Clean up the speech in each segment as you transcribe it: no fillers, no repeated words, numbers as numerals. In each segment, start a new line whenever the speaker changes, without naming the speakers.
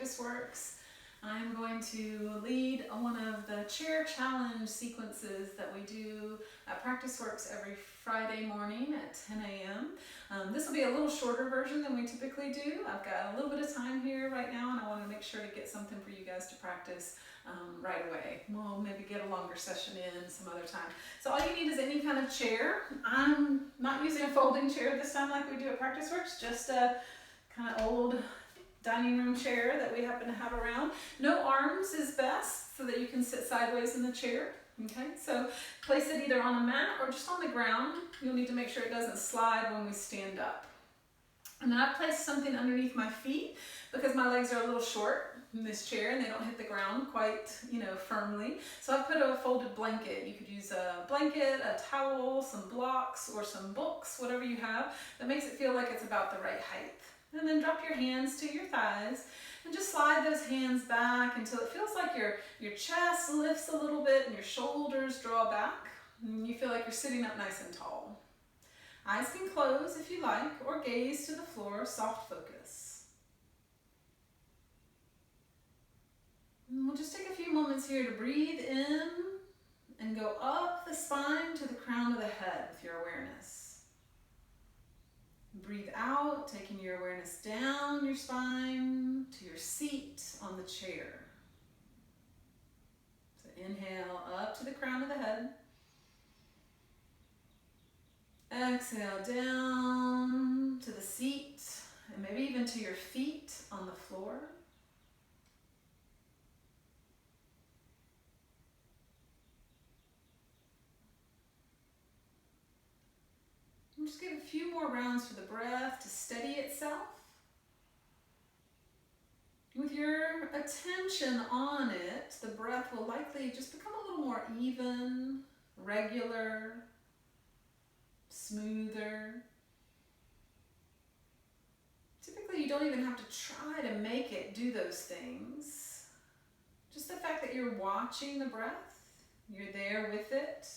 Practice Works. I'm going to lead one of the chair challenge sequences that we do at Practice Works every Friday morning at 10 a.m. This will be a little shorter version than we typically do. I've got a little bit of time here right now, and I want to make sure to get something for you guys to practice right away. We'll maybe get a longer session in some other time. So all you need is any kind of chair. I'm not using a folding chair this time like we do at Practice Works, just a kind of old dining room chair that we happen to have around. No arms is best so that you can sit sideways in the chair. Okay, so place it either on a mat or just on the ground. You'll need to make sure it doesn't slide when we stand up. And then I place something underneath my feet because my legs are a little short in this chair and they don't hit the ground quite, firmly. So I put a folded blanket. You could use a blanket, a towel, some blocks, or some books, whatever you have that makes it feel like it's about the right height. And then drop your hands to your thighs and just slide those hands back until it feels like your chest lifts a little bit and your shoulders draw back and you feel like you're sitting up nice and tall. Eyes can close if you like, or gaze to the floor, soft focus. And we'll just take a few moments here to breathe in and go up the spine to the crown of the head with your awareness. Breathe out, taking your awareness down your spine to your seat on the chair. So inhale up to the crown of the head. Exhale down to the seat and maybe even to your feet on the floor. Just give a few more rounds for the breath to steady itself. With your attention on it, the breath will likely just become a little more even, regular, smoother. Typically, you don't even have to try to make it do those things. Just the fact that you're watching the breath, you're there with it,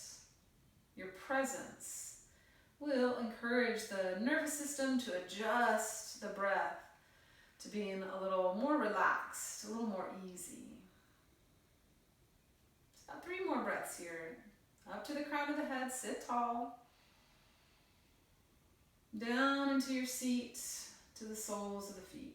your presence will encourage the nervous system to adjust the breath to being a little more relaxed, a little more easy. Just about 3 more breaths here. Up to the crown of the head, sit tall. Down into your seat to the soles of the feet.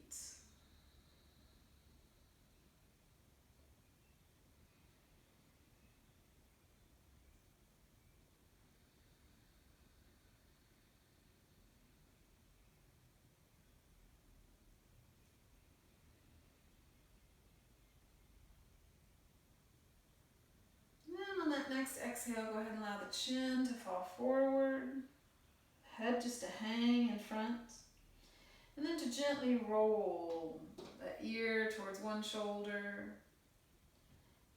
Next exhale, go ahead and allow the chin to fall forward, head just to hang in front, and then to gently roll the ear towards one shoulder,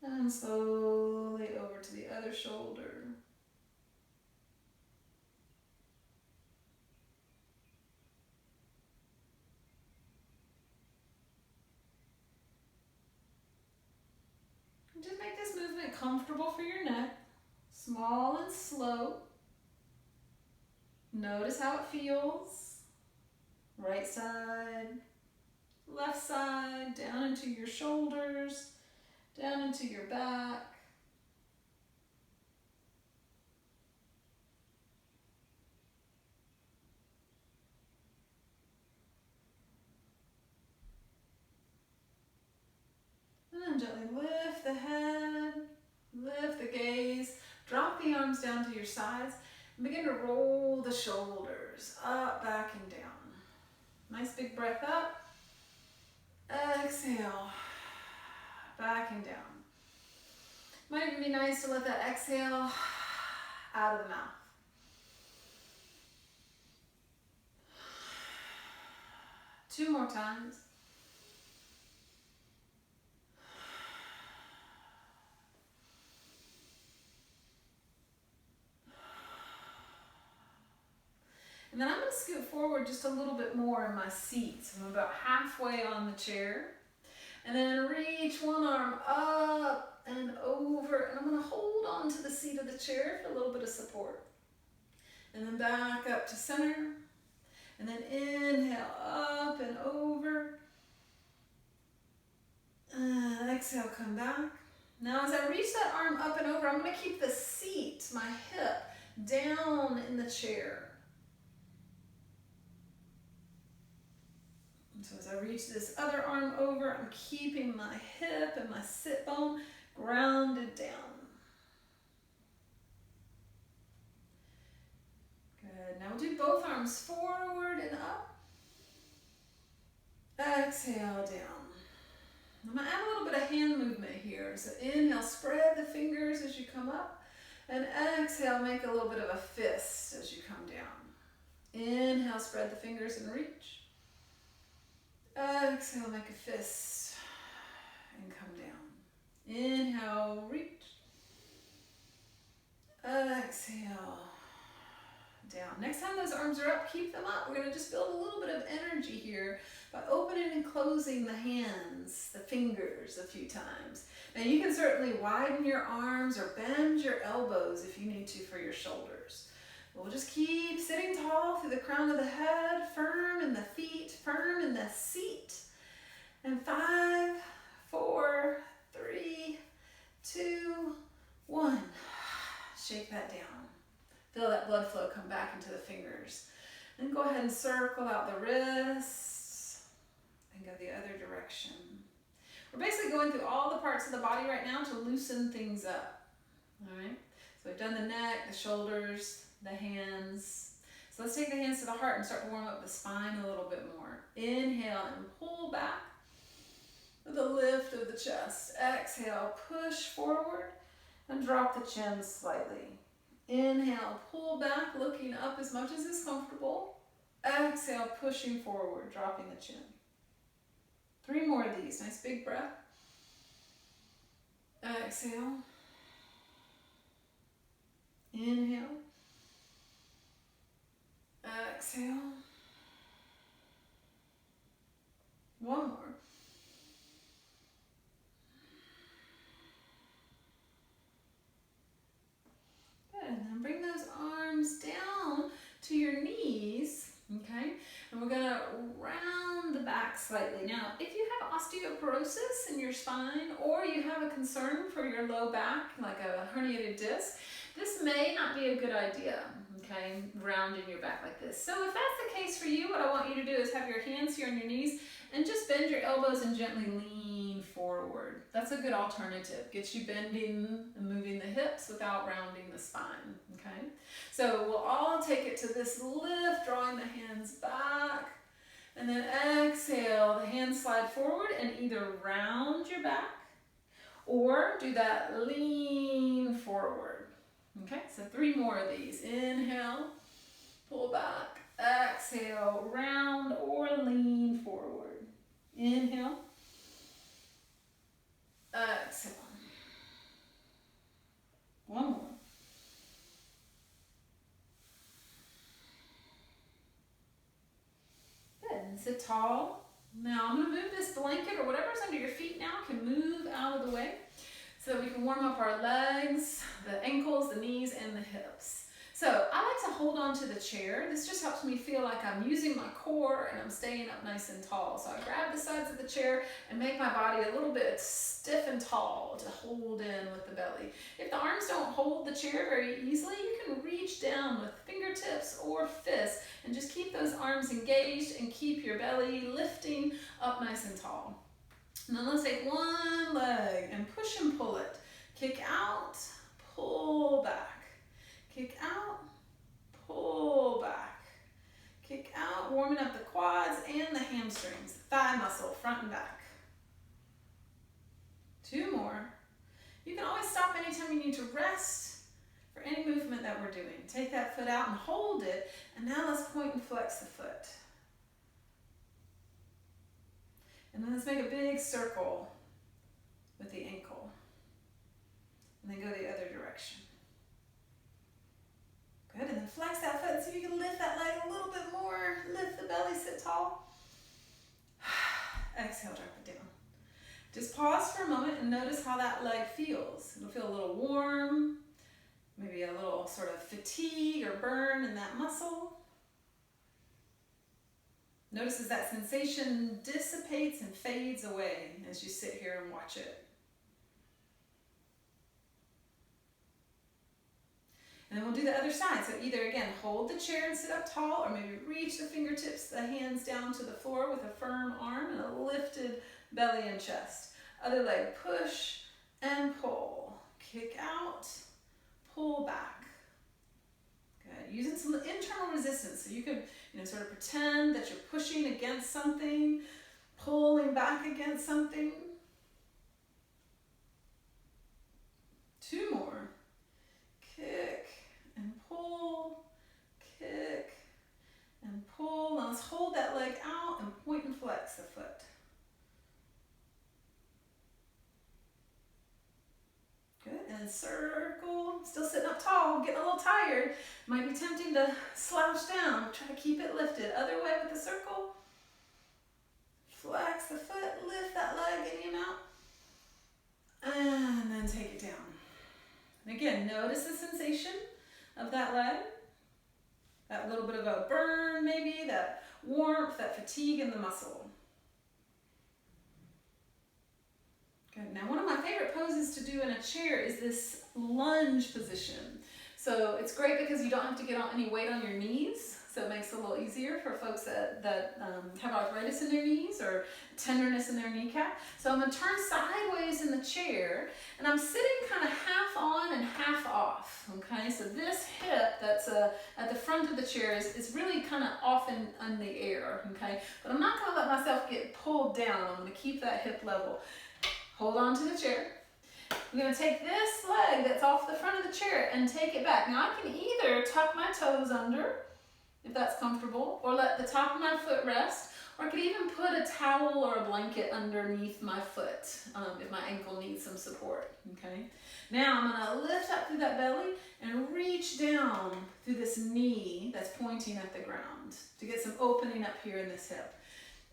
and slowly over to the other shoulder. Just make this movement comfortable for your neck, small and slow. Notice how it feels. Right side, left side, down into your shoulders, down into your back. And then gently lift the head, lift the gaze, drop the arms down to your sides, and begin to roll the shoulders up, back, and down. Nice big breath up. Exhale, back and down. Might even be nice to let that exhale out of the mouth. Two more times. And then I'm going to scoot forward just a little bit more in my seat. So I'm about halfway on the chair. And then reach one arm up and over. And I'm going to hold on to the seat of the chair for a little bit of support. And then back up to center. And then inhale up and over. Exhale, come back. Now as I reach that arm up and over, I'm going to keep the seat, my hip, down in the chair. And so as I reach this other arm over, I'm keeping my hip and my sit bone grounded down. Good. Now we'll do both arms forward and up. Exhale, down. I'm going to add a little bit of hand movement here. So inhale, spread the fingers as you come up. And exhale, make a little bit of a fist as you come down. Inhale, spread the fingers and reach. Exhale, make a fist and come down. Inhale, reach. Exhale, down. Next time those arms are up, keep them up. We're going to just build a little bit of energy here by opening and closing the hands, the fingers a few times. Now you can certainly widen your arms or bend your elbows if you need to for your shoulders. We'll just keep sitting tall through the crown of the head, firm in the feet, firm in the seat. And 5, 4, 3, 2, 1. Shake that down. Feel that blood flow come back into the fingers. Then go ahead and circle out the wrists and go the other direction. We're basically going through all the parts of the body right now to loosen things up. All right? So we've done the neck, the shoulders, the hands. So let's take the hands to the heart and start to warm up the spine a little bit more. Inhale and pull back with a lift of the chest. Exhale, push forward and drop the chin slightly. Inhale, pull back, looking up as much as is comfortable. Exhale, pushing forward, dropping the chin. 3 more of these. Nice big breath. Exhale. Inhale. Exhale. 1 more. Good. And then bring those arms down to your knees. Okay, and we're going to round the back slightly. Now, if you have osteoporosis in your spine or you have a concern for your low back, like a herniated disc, this may not be a good idea, okay, rounding your back like this. So if that's the case for you, what I want you to do is have your hands here on your knees and just bend your elbows and gently lean forward. That's a good alternative. Gets you bending and moving the hips without rounding the spine, okay? So we'll all take it to this lift, drawing the hands back, and then exhale, the hands slide forward and either round your back or do that lean forward. Okay, so 3 more of these. Inhale, pull back, exhale, round or lean forward. Inhale, exhale. 1 more. Good, and sit tall. Now I'm going to move this blanket or whatever's under your feet now can move out of the way so that we can warm up our legs, the ankles, the knees, and the hips. So I like to hold on to the chair. This just helps me feel like I'm using my core and I'm staying up nice and tall. So I grab the sides of the chair and make my body a little bit stiff and tall to hold in with the belly. If the arms don't hold the chair very easily, you can reach down with fingertips or fists and just keep those arms engaged and keep your belly lifting up nice and tall. And then let's take one leg and push and pull it. Kick out, pull back. Kick out, pull back. Kick out, warming up the quads and the hamstrings, thigh muscle, front and back. 2 more. You can always stop anytime you need to rest for any movement that we're doing. Take that foot out and hold it, and now let's point and flex the foot. And then let's make a big circle with the ankle. And then go the other direction. Good, and then flex that foot so you can lift that leg a little bit more. Lift the belly, sit tall. Exhale, drop it down. Just pause for a moment and notice how that leg feels. It'll feel a little warm, maybe a little sort of fatigue or burn in that muscle. Notice as that sensation dissipates and fades away as you sit here and watch it. And then we'll do the other side. So either, again, hold the chair and sit up tall, or maybe reach the fingertips, the hands down to the floor with a firm arm and a lifted belly and chest. Other leg, push and pull. Kick out, pull back. Good. Using some internal resistance. So you could, sort of pretend that you're pushing against something, pulling back against something. 2 more. Kick and pull, kick and pull. Now let's hold that leg out and point and flex the foot. Good, and circle. Still sitting up tall, getting a little tired. Might be tempting to slouch down. Try to keep it lifted. Other way with the circle. Flex the foot, lift that leg any amount, and then take it down. And again, notice the sensation of that leg. That little bit of a burn maybe, that warmth, that fatigue in the muscle. Good. Now, one of my favorite poses to do in a chair is this lunge position. So it's great because you don't have to get any weight on your knees. So it makes it a little easier for folks that have arthritis in their knees or tenderness in their kneecap. So I'm going to turn sideways in the chair, and I'm sitting kind of half on and half off. Okay, so this hip that's at the front of the chair is really kind of off in the air. Okay, but I'm not going to let myself get pulled down. I'm going to keep that hip level. Hold on to the chair. I'm going to take this leg that's off the front of the chair and take it back. Now I can either tuck my toes under, if that's comfortable, or let the top of my foot rest, or I could even put a towel or a blanket underneath my foot if my ankle needs some support. Okay. Now I'm going to lift up through that belly and reach down through this knee that's pointing at the ground to get some opening up here in this hip.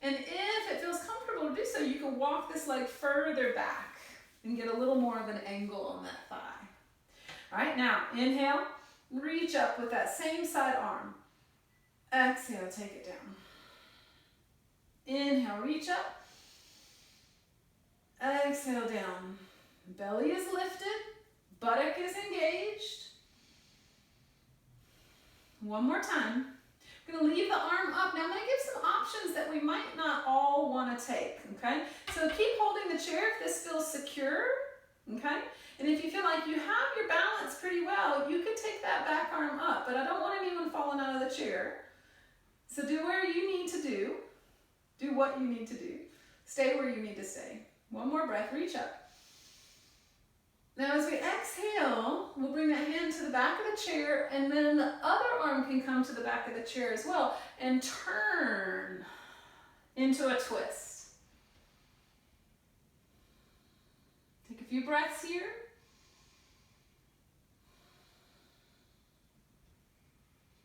And if it feels comfortable to do so, you can walk this leg further back and get a little more of an angle on that thigh. All right, now inhale, reach up with that same side arm. Exhale, take it down. Inhale, reach up. Exhale, down. Belly is lifted, buttock is engaged. One more time. I'm going to leave the arm up. Now I'm going to give some options that we might not all want to take, okay? So keep holding the chair if this feels secure, okay? And if you feel like you have your balance pretty well, you could take that back arm up, but I don't want anyone falling out of the chair. So do where you need to do. Do what you need to do. Stay where you need to stay. One more breath, reach up. Now as we exhale, we'll bring that hand to the back of the chair, and then the other arm can come to the back of the chair as well, and turn into a twist. Take a few breaths here.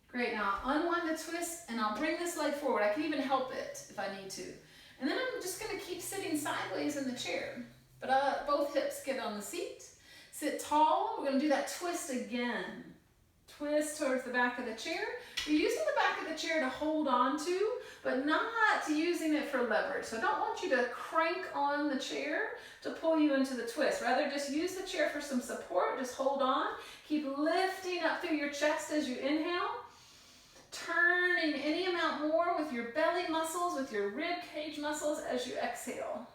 Great, now I'll unwind the twist, and I'll bring this leg forward. I can even help it if I need to. And then I'm just going to keep sitting sideways in the chair, but both hips get on the seat. Sit tall. We're going to do that twist again. Twist towards the back of the chair. You're using the back of the chair to hold on to, but not using it for leverage. So I don't want you to crank on the chair to pull you into the twist. Rather, just use the chair for some support. Just hold on. Keep lifting up through your chest as you inhale. Turning any amount more with your belly muscles, with your rib cage muscles as you exhale.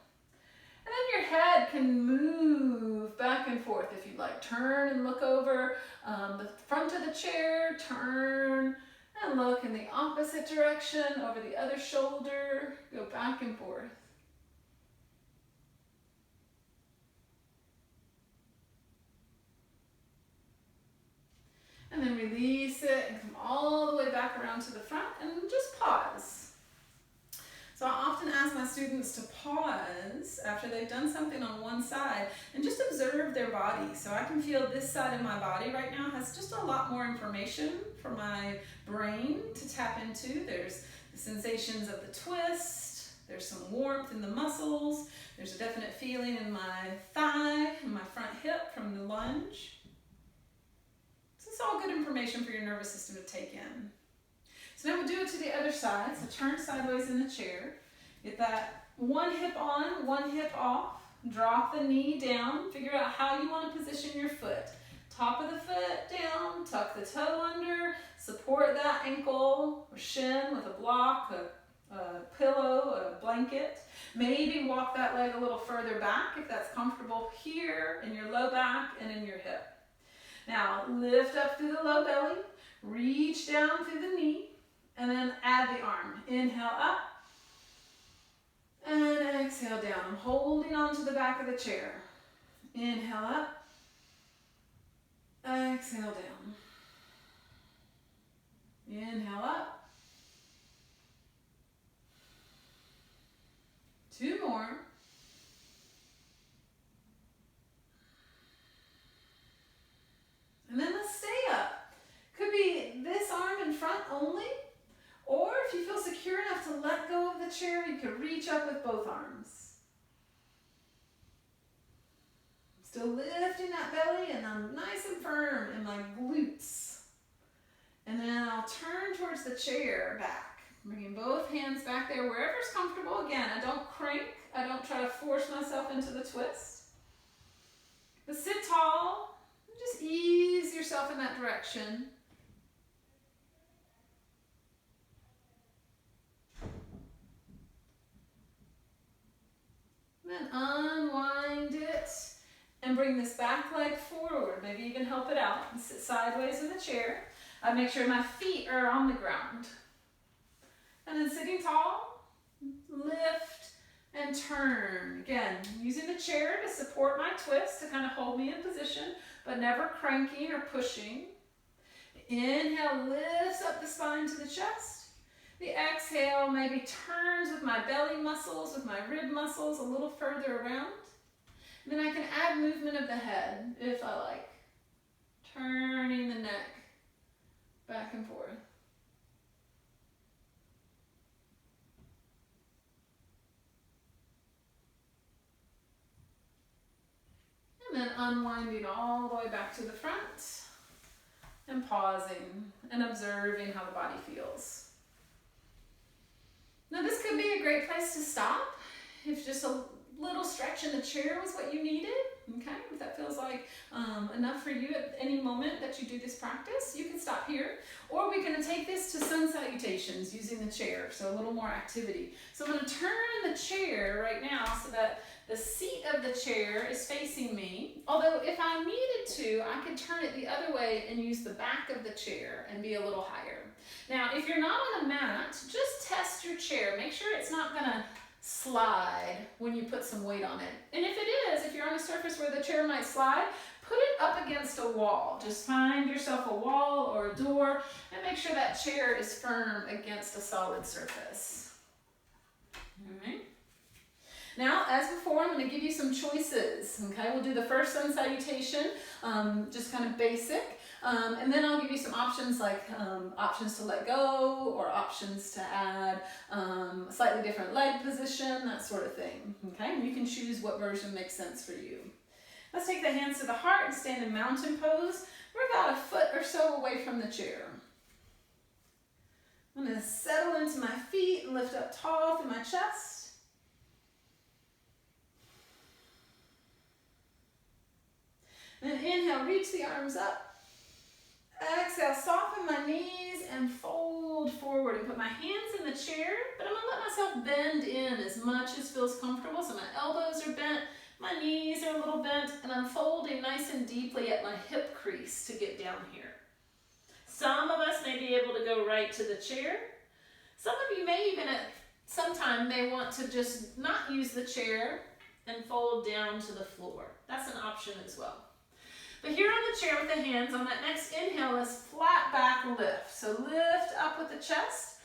And then your head can move back and forth if you'd like. Turn and look over the front of the chair. Turn and look in the opposite direction, over the other shoulder. Go back and forth. And then release it and come all the way back around to the front and just pause. So I often ask my students to pause after they've done something on one side and just observe their body. So I can feel this side of my body right now has just a lot more information for my brain to tap into. There's the sensations of the twist. There's some warmth in the muscles. There's a definite feeling in my thigh and my front hip from the lunge. So it's all good information for your nervous system to take in. So now we'll do it to the other side. So turn sideways in the chair. Get that one hip on, one hip off. Drop the knee down. Figure out how you want to position your foot. Top of the foot down, tuck the toe under, support that ankle or shin with a block, a pillow, a blanket. Maybe walk that leg a little further back if that's comfortable here in your low back and in your hip. Now lift up through the low belly, reach down through the knee, and then add the arm. Inhale up, and exhale down. I'm holding on to the back of the chair. Inhale up, exhale down. Inhale up. 2 more. And then let's stay up. Could be this arm in front only, or if you feel secure enough to let go of the chair, you could reach up with both arms. Still lifting that belly, and I'm nice and firm in my glutes. And then I'll turn towards the chair back, bringing both hands back there wherever's comfortable. Again, I don't crank. I don't try to force myself into the twist. But sit tall. Just ease yourself in that direction. Then unwind it and bring this back leg forward. Maybe even help it out and sit sideways in the chair. I make sure my feet are on the ground. And then sitting tall, lift and turn. Again, using the chair to support my twist to kind of hold me in position, but never cranking or pushing. Inhale, lifts up the spine to the chest. The exhale maybe turns with my belly muscles, with my rib muscles a little further around. And then I can add movement of the head if I like. Turning the neck back and forth. And then unwinding all the way back to the front and pausing and observing how the body feels. Now this could be a great place to stop if just a little stretch in the chair was what you needed. Okay, if that feels like enough for you at any moment that you do this practice, you can stop here. Or we're going to take this to Sun Salutations using the chair, so a little more activity. So I'm going to turn the chair right now so that the seat of the chair is facing me. Although if I needed to, I could turn it the other way and use the back of the chair and be a little higher. Now, if you're not on a mat, just test your chair. Make sure it's not going to slide when you put some weight on it. And if it is, if you're on a surface where the chair might slide, put it up against a wall. Just find yourself a wall or a door and make sure that chair is firm against a solid surface. All right. Now, as before, I'm going to give you some choices. Okay, we'll do the first Sun Salutation, just kind of basic. And then I'll give you some options like options to let go or options to add a slightly different leg position, that sort of thing. Okay, and you can choose what version makes sense for you. Let's take the hands to the heart and stand in mountain pose. We're about a foot or so away from the chair. I'm going to settle into my feet and lift up tall through my chest. Then inhale, reach the arms up. Exhale, soften my knees and fold forward and put my hands in the chair, but I'm going to let myself bend in as much as feels comfortable. So my elbows are bent, my knees are a little bent, and I'm folding nice and deeply at my hip crease to get down here. Some of us may be able to go right to the chair. Some of you may even at some time may want to just not use the chair and fold down to the floor. That's an option as well. But here on the chair with the hands, on that next inhale is flat back lift. So lift up with the chest,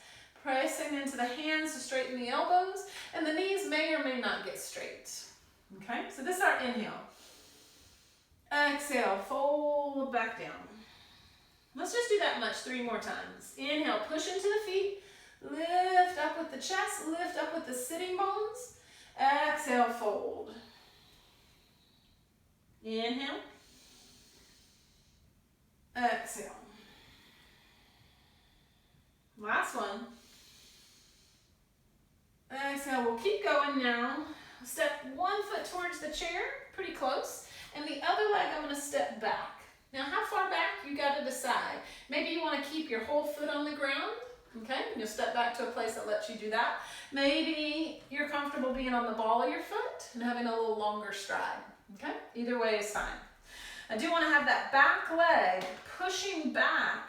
pressing into the hands to straighten the elbows, and the knees may or may not get straight. Okay, so this is our inhale. Exhale, fold back down. Let's just do that much 3 more times. Inhale, push into the feet, lift up with the chest, lift up with the sitting bones. Exhale, fold. Inhale. Exhale. Last going now. Step one foot towards the chair, pretty close, and the other leg I'm going to step back. Now how far back, you got to decide. Maybe you want to keep your whole foot on the ground, okay? You'll step back to a place that lets you do that. Maybe you're comfortable being on the ball of your foot and having a little longer stride, okay? Either way is fine. I do want to have that back leg pushing back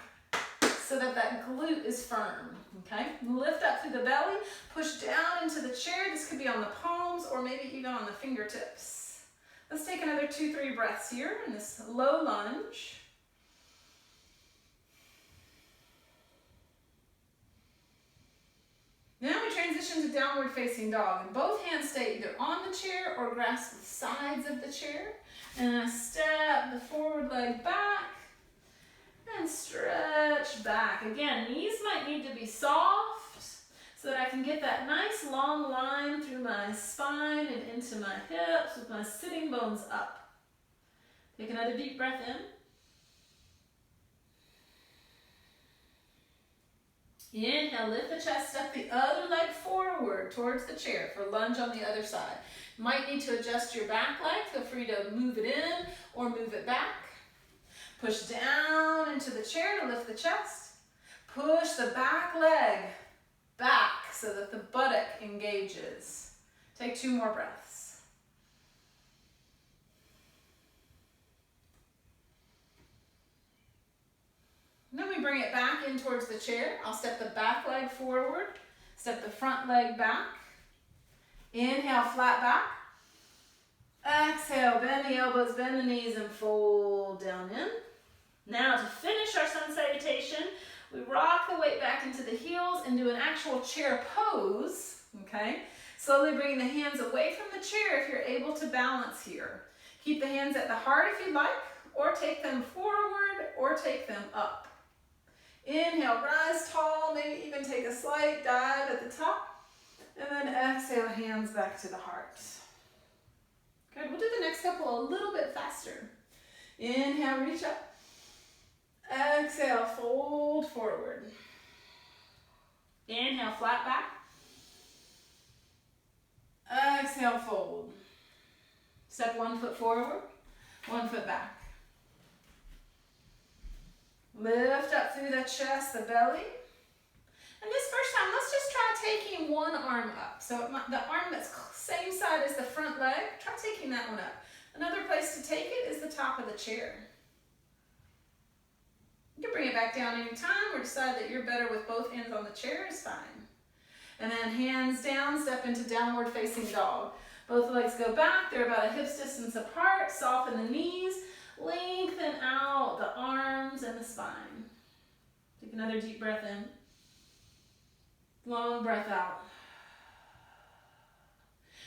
so that that glute is firm, okay? Lift up through the belly, push down into the chair. This could be on the palms or maybe even on the fingertips. Let's take another 2-3 breaths here in this low lunge. Now we transition to downward facing dog. And both hands stay either on the chair or grasp the sides of the chair. And I step the forward leg back and stretch back. Again, knees might need to be soft so that I can get that nice long line through my spine and into my hips with my sitting bones up. Take another deep breath in. Inhale, lift the chest up, the other leg forward towards the chair for lunge on the other side. Might need to adjust your back leg. Feel free to move it in or move it back. Push down into the chair to lift the chest. Push the back leg back so that the buttock engages. Take 2 more breaths. And then we bring it back in towards the chair. I'll step the back leg forward, step the front leg back. Inhale, flat back. Exhale, bend the elbows, bend the knees, and fold down in. Now to finish our sun salutation, we rock the weight back into the heels and do an actual chair pose, okay? Slowly bringing the hands away from the chair if you're able to balance here. Keep the hands at the heart if you'd like, or take them forward, or take them up. Inhale, rise tall, maybe even take a slight dive at the top. And then exhale, hands back to the heart. Good, we'll do the next couple a little bit faster. Inhale, reach up. Exhale, fold forward. Inhale, flat back. Exhale, fold. Step 1 foot forward, 1 foot back. Lift up through the chest, the belly. And this first time, let's just try taking one arm up. So the arm that's same side as the front leg, try taking that one up. Another place to take it is the top of the chair. You can bring it back down anytime or decide that you're better with both hands on the chair is fine. And then hands down, step into downward facing dog. Both legs go back, they're about a hip's distance apart. Soften the knees, lengthen out the arms and the spine. Take another deep breath in. Long breath out.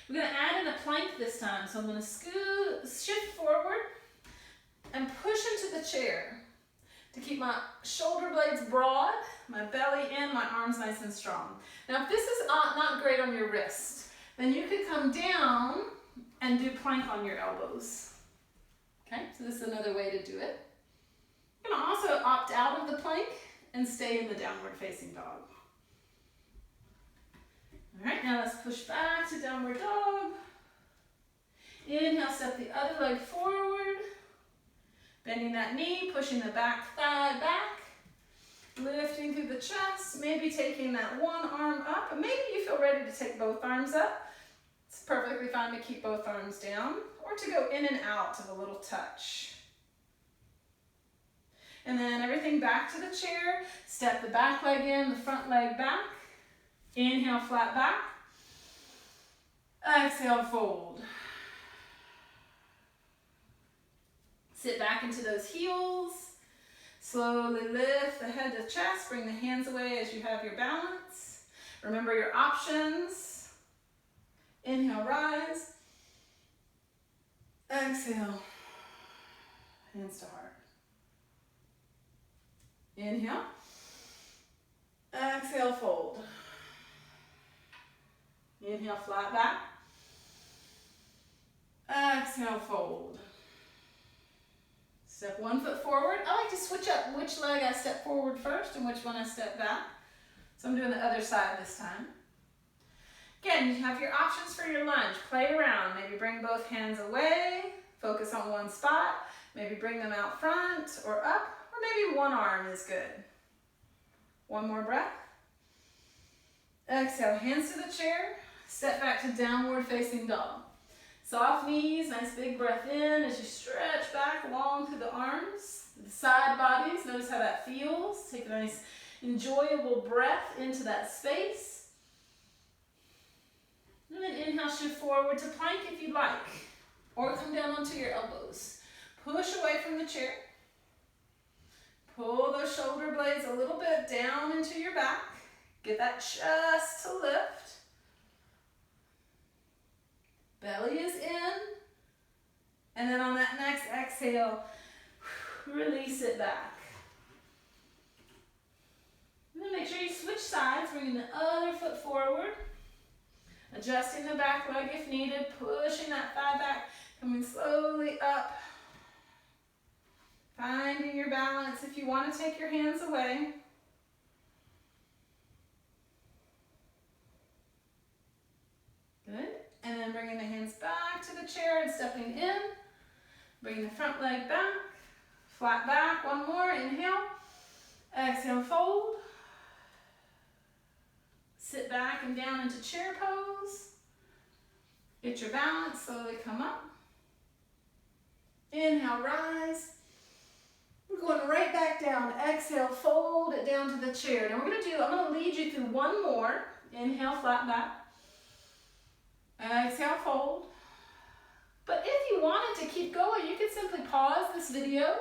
We're going to add in a plank this time. So I'm going to shift forward and push into the chair to keep my shoulder blades broad, my belly in, my arms nice and strong. Now if this is not great on your wrist, then you could come down and do plank on your elbows. Okay, so this is another way to do it. You can also opt out of the plank and stay in the downward facing dog. All right, now let's push back to downward dog. Inhale, step the other leg forward. Bending that knee, pushing the back thigh back. Lifting through the chest, maybe taking that one arm up. And maybe you feel ready to take both arms up. It's perfectly fine to keep both arms down or to go in and out of a little touch. And then everything back to the chair. Step the back leg in, the front leg back. Inhale, flat back. Exhale, fold. Sit back into those heels. Slowly lift the head to chest. Bring the hands away as you have your balance. Remember your options. Inhale, rise. Exhale, hands to heart. Inhale. Exhale, fold. Inhale, flat back. Exhale, fold. Step 1 foot forward. I like to switch up which leg I step forward first and which one I step back. So I'm doing the other side this time. Again, you have your options for your lunge. Play around. Maybe bring both hands away. Focus on one spot. Maybe bring them out front or up, or maybe one arm is good. One more breath. Exhale, hands to the chair. Step back to downward facing dog. Soft knees, nice big breath in as you stretch back long through the arms. The side bodies, notice how that feels. Take a nice enjoyable breath into that space. And then inhale, shift forward to plank if you like. Or come down onto your elbows. Push away from the chair. Pull those shoulder blades a little bit down into your back. Get that chest to lift. Belly is in. And then on that next exhale, release it back. And then make sure you switch sides, bringing the other foot forward. Adjusting the back leg if needed, pushing that thigh back, coming slowly up. Finding your balance if you want to take your hands away. Good. And then bringing the hands back to the chair and stepping in. Bringing the front leg back. Flat back. One more. Inhale. Exhale, fold. Sit back and down into chair pose. Get your balance. Slowly come up. Inhale, rise. We're going right back down. Exhale, fold it down to the chair. Now I'm going to lead you through one more. Inhale, flat back. Exhale, fold. But if you wanted to keep going, you could simply pause this video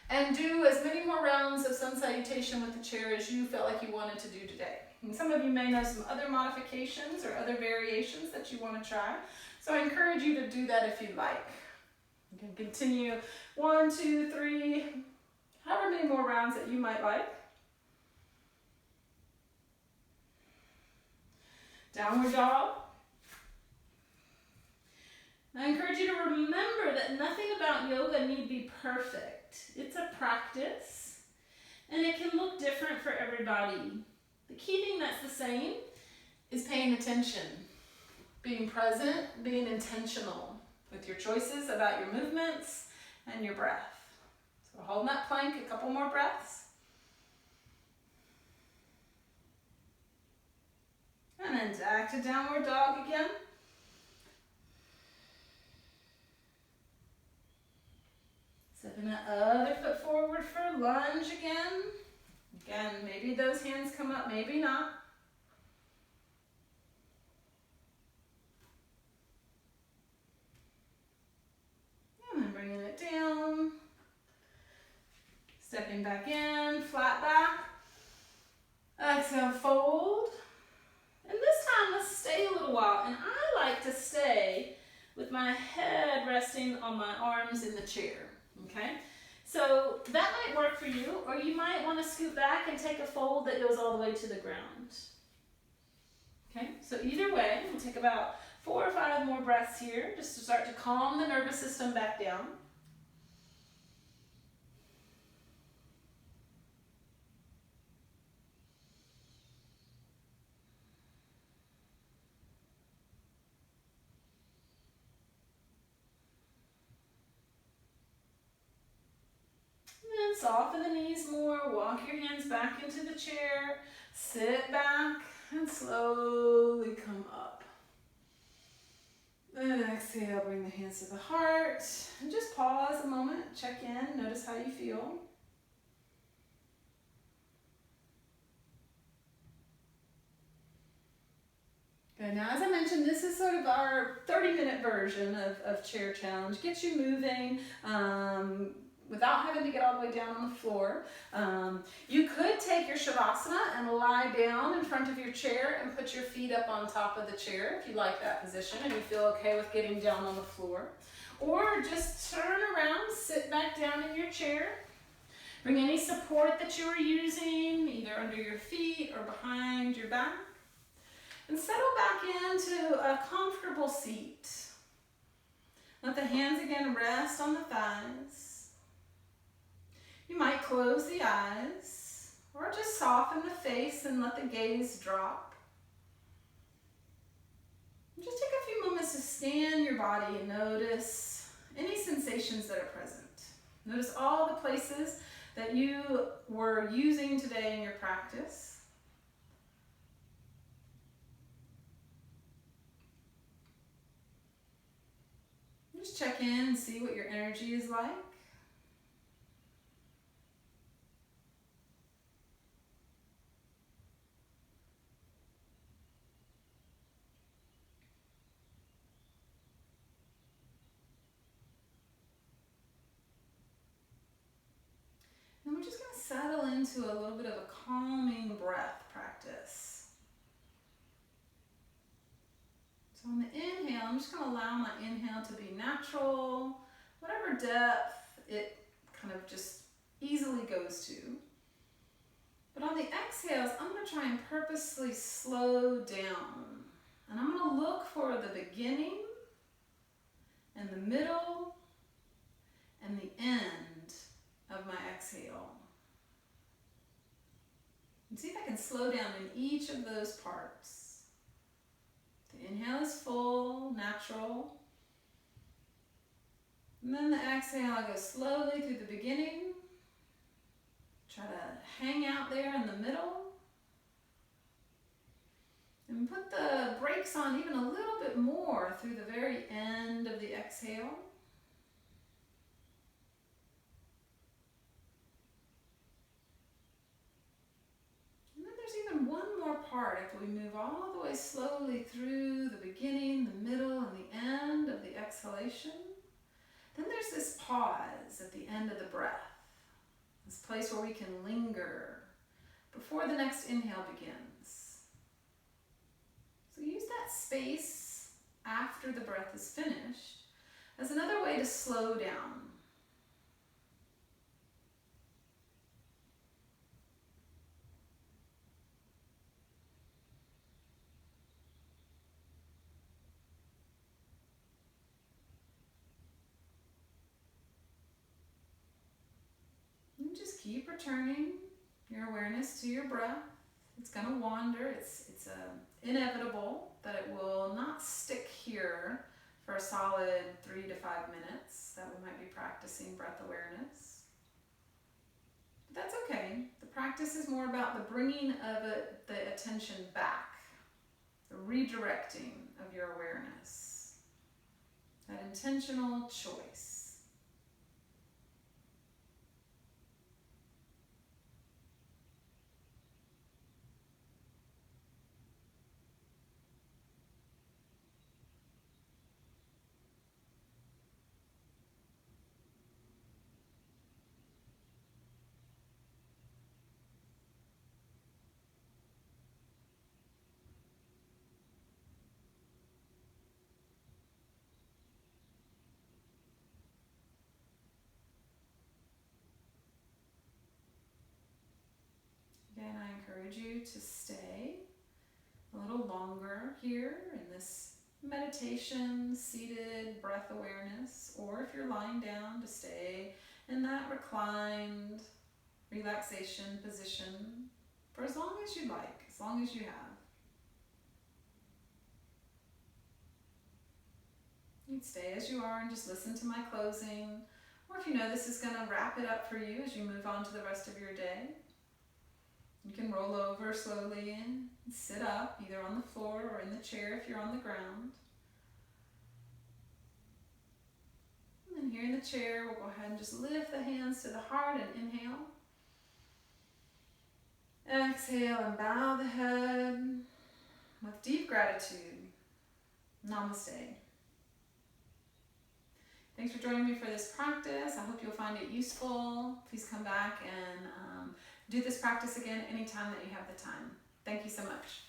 and do as many more rounds of Sun Salutation with the chair as you felt like you wanted to do today. And some of you may know some other modifications or other variations that you want to try. So I encourage you to do that if you like. You can continue 1, 2, 3, however many more rounds that you might like. Downward dog. I encourage you to remember that nothing about yoga need be perfect. It's a practice, and it can look different for everybody. The key thing that's the same is paying attention, being present, being intentional with your choices about your movements and your breath. So holding that plank, a couple more breaths. And then back to downward dog again. Stepping that other foot forward for lunge again. Again, maybe those hands come up, maybe not. And then bringing it down. Stepping back in, flat back. Exhale, fold. And this time, let's stay a little while. And I like to stay with my head resting on my arms in the chair. Okay, so that might work for you, or you might want to scoot back and take a fold that goes all the way to the ground. Okay, so either way, we'll take about 4 or 5 more breaths here just to start to calm the nervous system back down. Soften the knees more, walk your hands back into the chair, sit back, and slowly come up. Then exhale, bring the hands to the heart, and just pause a moment, check in, notice how you feel. Okay, now as I mentioned, this is sort of our 30-minute version of chair challenge. Get you moving, without having to get all the way down on the floor. You could take your Shavasana and lie down in front of your chair and put your feet up on top of the chair if you like that position and you feel okay with getting down on the floor. Or just turn around, sit back down in your chair. Bring any support that you are using, either under your feet or behind your back. And settle back into a comfortable seat. Let the hands again rest on the thighs. You might close the eyes, or just soften the face and let the gaze drop. Just take a few moments to scan your body and notice any sensations that are present. Notice all the places that you were using today in your practice. Just check in and see what your energy is like. And we're just going to settle into a little bit of a calming breath practice. So on the inhale, I'm just going to allow my inhale to be natural, whatever depth it kind of just easily goes to. But on the exhales, I'm going to try and purposely slow down. And I'm going to look for the beginning and the middle and the end of my exhale. And see if I can slow down in each of those parts. The inhale is full, natural. And then the exhale, I go slowly through the beginning. Try to hang out there in the middle. And put the brakes on even a little bit more through the very end of the exhale. And then there's even one more part after we move all the way slowly through the beginning, the middle, and the end of the exhalation. Then there's this pause at the end of the breath. This place where we can linger before the next inhale begins. So use that space after the breath is finished as another way to slow down. And just keep returning your awareness to your breath. It's going to wander. It's inevitable that it will not stick here for a solid 3 to 5 minutes that we might be practicing breath awareness. But that's okay. The practice is more about the bringing of the attention back, the redirecting of your awareness, that intentional choice. Again, I encourage you to stay a little longer here in this meditation, seated breath awareness, or if you're lying down, to stay in that reclined relaxation position for as long as you like, as long as you have. You can stay as you are and just listen to my closing, or if you know this is going to wrap it up for you as you move on to the rest of your day. You can roll over slowly and sit up, either on the floor or in the chair if you're on the ground. And then here in the chair, we'll go ahead and just lift the hands to the heart and inhale. Exhale and bow the head with deep gratitude. Namaste. Thanks for joining me for this practice. I hope you'll find it useful. Please come back and do this practice again anytime that you have the time. Thank you so much.